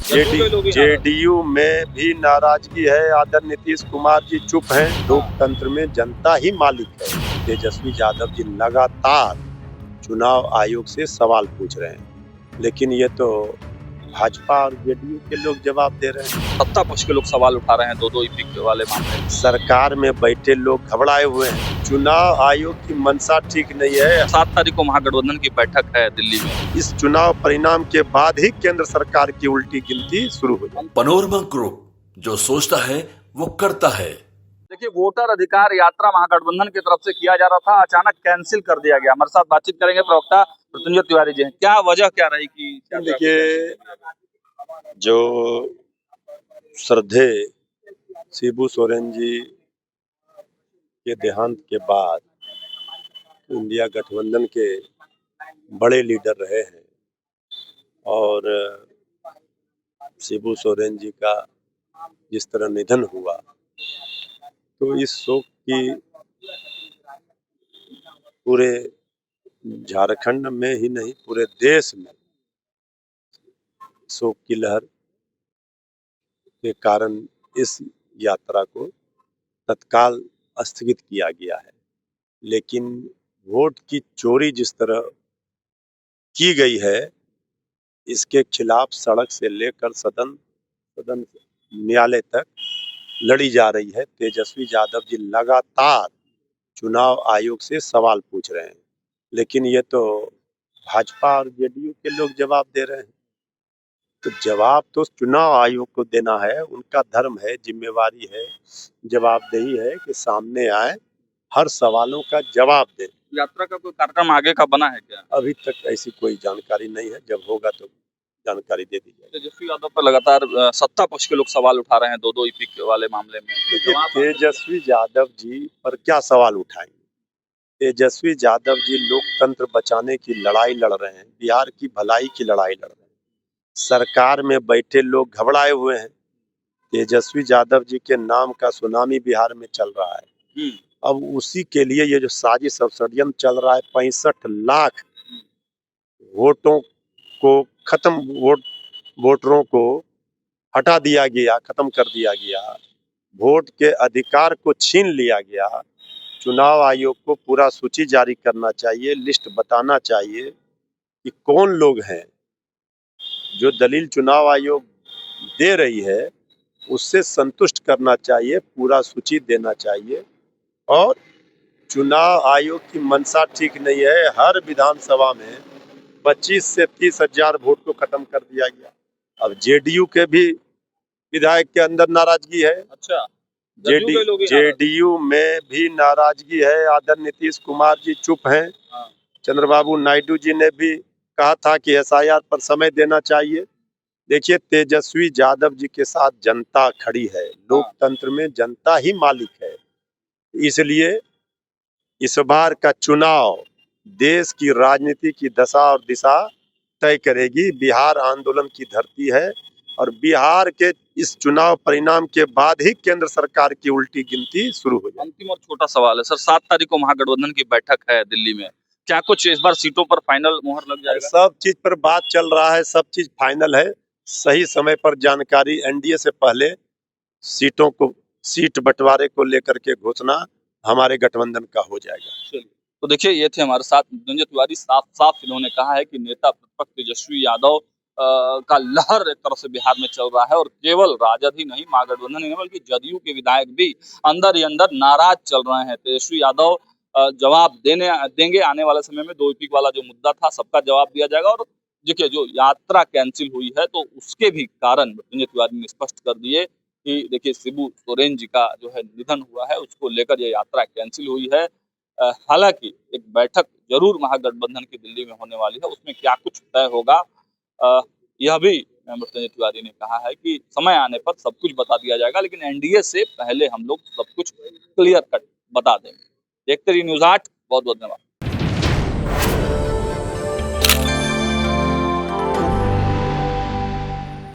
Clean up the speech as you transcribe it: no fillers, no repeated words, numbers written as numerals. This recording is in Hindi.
जेडीयू में भी नाराजगी है। आदरणीय नीतीश कुमार जी चुप हैं। लोकतंत्र में जनता ही मालिक है। तेजस्वी यादव जी लगातार चुनाव आयोग से सवाल पूछ रहे हैं, लेकिन ये तो भाजपा और जेडीयू के लोग जवाब दे रहे हैं। सत्ता पक्ष के लोग सवाल उठा रहे हैं दो ईपी वाले मामले में। सरकार में बैठे लोग घबराए हुए हैं। चुनाव आयोग की मंशा ठीक नहीं है। 7 तारीख को महागठबंधन की बैठक है दिल्ली में। इस चुनाव परिणाम के बाद ही केंद्र सरकार की उल्टी गिनती शुरू हो जाएगी। पनोरमा ग्रुप, जो सोचता है वो करता है। देखिए, वोटर अधिकार यात्रा महागठबंधन की तरफ से किया जा रहा था, अचानक कैंसिल कर दिया गया। हमारे साथ बातचीत करेंगे प्रवक्ता मृत्युंजय तिवारी जी हैं। क्या वजह क्या रही कि देखिए, जो श्रद्धेय शिबू सोरेन जी के देहांत के बाद इंडिया गठबंधन के बड़े लीडर रहे हैं और शिबू सोरेन जी का जिस तरह निधन हुआ, तो इस शोक की पूरे झारखंड में ही नहीं पूरे देश में शोक की लहर के कारण इस यात्रा को तत्काल स्थगित किया गया है। लेकिन वोट की चोरी जिस तरह की गई है, इसके खिलाफ सड़क से लेकर सदन न्यायालय तक लड़ी जा रही है। तेजस्वी यादव जी लगातार चुनाव आयोग से सवाल पूछ रहे हैं, लेकिन ये तो भाजपा और जेडीयू के लोग जवाब दे रहे हैं। तो जवाब तो चुनाव आयोग को देना है, उनका धर्म है, जिम्मेवारी है, जवाबदेही है कि सामने आए, हर सवालों का जवाब दे। यात्रा का कोई कार्यक्रम आगे का बना है क्या? अभी तक ऐसी कोई जानकारी नहीं है, जब होगा तो जानकारी दे दी जाएगी। तेजस्वी यादव पर लगातार सत्ता पक्ष के लोग सवाल उठा रहे हैं दो ईपी वाले मामले में। देखिए, तेजस्वी यादव जी पर क्या सवाल उठाएंगे? तेजस्वी यादव जी लोकतंत्र बचाने की लड़ाई लड़ रहे हैं, बिहार की भलाई की लड़ाई लड़ रहे हैं। सरकार में बैठे लोग घबराए हुए हैं। तेजस्वी यादव जी के नाम का सुनामी बिहार में चल रहा है। अब उसी के लिए ये जो साजिश और षड्यंत्र चल रहा है, 65 लाख वोटों को वोटरों को हटा दिया गया, खत्म कर दिया गया, वोट के अधिकार को छीन लिया गया। चुनाव आयोग को पूरा सूची जारी करना चाहिए, लिस्ट बताना चाहिए कि कौन लोग हैं। जो दलील चुनाव आयोग दे रही है उससे संतुष्ट करना चाहिए, पूरा सूची देना चाहिए। और चुनाव आयोग की मंशा ठीक नहीं है। हर विधानसभा में 25 से 30 हजार वोट को खत्म कर दिया गया। अब जेडीयू के भी विधायक के अंदर नाराजगी है। अच्छा, जेडीयू में भी नाराजगी है। आदरणीय नीतीश कुमार जी चुप हैं। चंद्रबाबू नायडू जी ने भी कहा था कि एसआईआर पर समय देना चाहिए। देखिए, तेजस्वी यादव जी के साथ जनता खड़ी है। लोकतंत्र में जनता ही मालिक है, इसलिए इस बार का चुनाव देश की राजनीति की दशा और दिशा तय करेगी। बिहार आंदोलन की धरती है और बिहार के इस चुनाव परिणाम के बाद ही केंद्र सरकार की उल्टी गिनती शुरू हो जाएगी। अंतिम और छोटा सवाल है सर, 7 तारीख को महागठबंधन की बैठक है दिल्ली में, क्या कुछ इस बार सीटों पर फाइनल मुहर लग जाएगा? सब चीज पर बात चल रहा है, सब चीज फाइनल है। सही समय पर जानकारी, एनडीए से पहले सीट बंटवारे को लेकर के घोषणा हमारे गठबंधन का हो जाएगा। तो देखिए, ये थे हमारे साथ मृत्युंजय तिवारी। साफ इन्होंने कहा है कि नेता प्रतिपक्ष तेजस्वी यादव का लहर एक तरफ से बिहार में चल रहा है और केवल राजद ही नहीं, महागठबंधन ही नहीं बल्कि जदयू के विधायक भी अंदर ही अंदर नाराज चल रहे हैं। तेजस्वी यादव जवाब देंगे आने वाले समय में। दो ईपी वाला जो मुद्दा था, सबका जवाब दिया जाएगा। और देखिए, जो यात्रा कैंसिल हुई है तो उसके भी कारण मृत्युंजय तिवारी ने स्पष्ट कर दिए कि देखिए, शिबू सोरेन जी का जो है निधन हुआ है, उसको लेकर यह यात्रा कैंसिल हुई है। हालांकि एक बैठक जरूर महागठबंधन की दिल्ली में होने वाली है, उसमें क्या कुछ तय होगा यह भी मृत्युंजय तिवारी ने कहा है कि समय आने पर सब कुछ बता दिया जाएगा, लेकिन एनडीए से पहले हम लोग सब कुछ क्लियर कट बता देंगे। देखते रहिए न्यूज़ 8। बहुत बहुत धन्यवाद।